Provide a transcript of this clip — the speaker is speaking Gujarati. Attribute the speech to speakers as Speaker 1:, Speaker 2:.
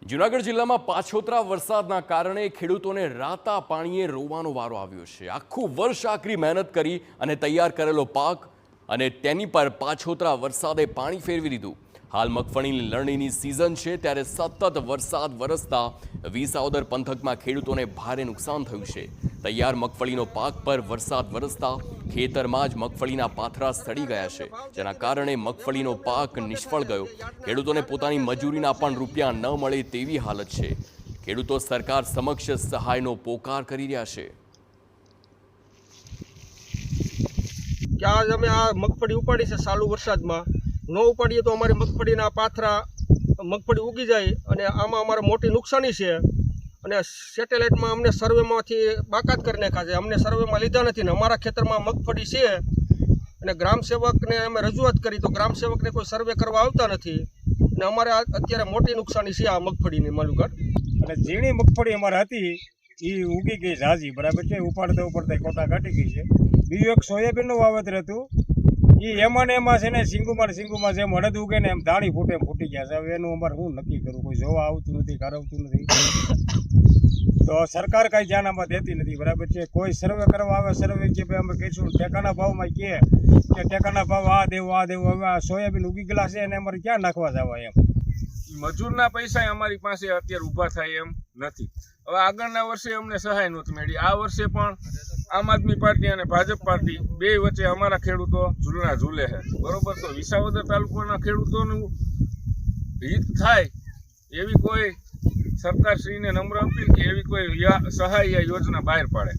Speaker 1: જૂનાગઢ જિલ્લામાં પાછોતરા વરસાદના કારણે ખેડૂતોને રાતા પાણીએ રોવાનો વારો આવ્યો છે। આખું વર્ષ આકરી મહેનત કરી અને તૈયાર કરેલો પાક અને તેની પર પાછોતરા વરસાદે પાણી ફેરવી દીધું। હાલ મગફળીની લણણીની સિઝન છે, ત્યારે સતત વરસાદ વરસતા વિસાવદર પંથકમાં ખેડૂતોને ભારે નુકસાન થયું છે। તૈયાર મગફળીનો પાક પર વરસાદ વરસતા ખેતરમાં જ મગફળીના પાથરા સડી ગયા છે, જેના કારણે મગફળીનો પાક નિષ્ફળ ગયો। ખેડૂતોને પોતાની મજૂરીના પણ રૂપિયા ન મળે તેવી હાલત છે। ખેડૂતો સરકાર સમક્ષ સહાયનો પોકાર કરી રહ્યા છે।
Speaker 2: કે આજ અમે આ મગફળી ઉપાડી છે ચાલુ વરસાદમાં, ન ઉપાડીએ તો અમારી મગફળીના પાથરા મગફળી ઉગી જાય અને આમાં અમારે મોટી નુકસાની છે। અને સેટેલાઇટમાં અમને સર્વેમાંથી બાકાત કરી નાખ્યા છે, અમને સર્વેમાં લીધા નથી ને અમારા ખેતરમાં મગફળી છે અને ગ્રામસેવકને અમે રજૂઆત કરી તો ગ્રામસેવકને કોઈ સર્વે કરવા આવતા નથી અને અમારે અત્યારે મોટી નુકસાની છે આ મગફળીની માલુકર।
Speaker 3: અને ઝીણી મગફળી અમારે હતી એ ઉગી ગઈ ઝાઝી, બરાબર છે, ઉપાડતા ઉપાડતા કોટા કાઢી ગઈ છે। બીજું એક સોયાબીનનું વાવેતર હતું, એ એમાં ને એમાં છે ને સિંગુમાં જેમ અડદ ઉગે ને એમ દાળી ફૂટી ગયા છે। હવે એનું અમારે શું નક્કી કરવું, કોઈ જોવા આવતું નથી, કરાવતું નથી, તો સરકાર કાંઈ ધ્યાન આમાં દેતી નથી, બરાબર છે। કોઈ સર્વે કરવા આવે, સર્વે કે ભાઈ અમે કહીશું ટેકાના ભાવમાં કે ટેકાના ભાવ આ દેવું હવે આ સોયાબીન ઉગી ગયેલા છે અને અમારે ક્યાં નાખવા જવા એમ।
Speaker 4: મજૂરના પૈસા અમારી પાસે અત્યારે ઊભા થાય એમ નથી। હવે આગળના વર્ષે અમને સહાય નહોતી મળી, આ વર્ષે પણ આમ આદમી પાર્ટી અને ભાજપ પાર્ટી બે વચ્ચે અમારા ખેડૂતો ઝૂલના ઝૂલે છે, બરોબર। તો વિસાવદર તાલુકાના ખેડૂતોનું હિત થાય એવી કોઈ સરકારશ્રીને નમ્ર અપીલ કે એવી કોઈ સહાય યોજના બહાર પાડે।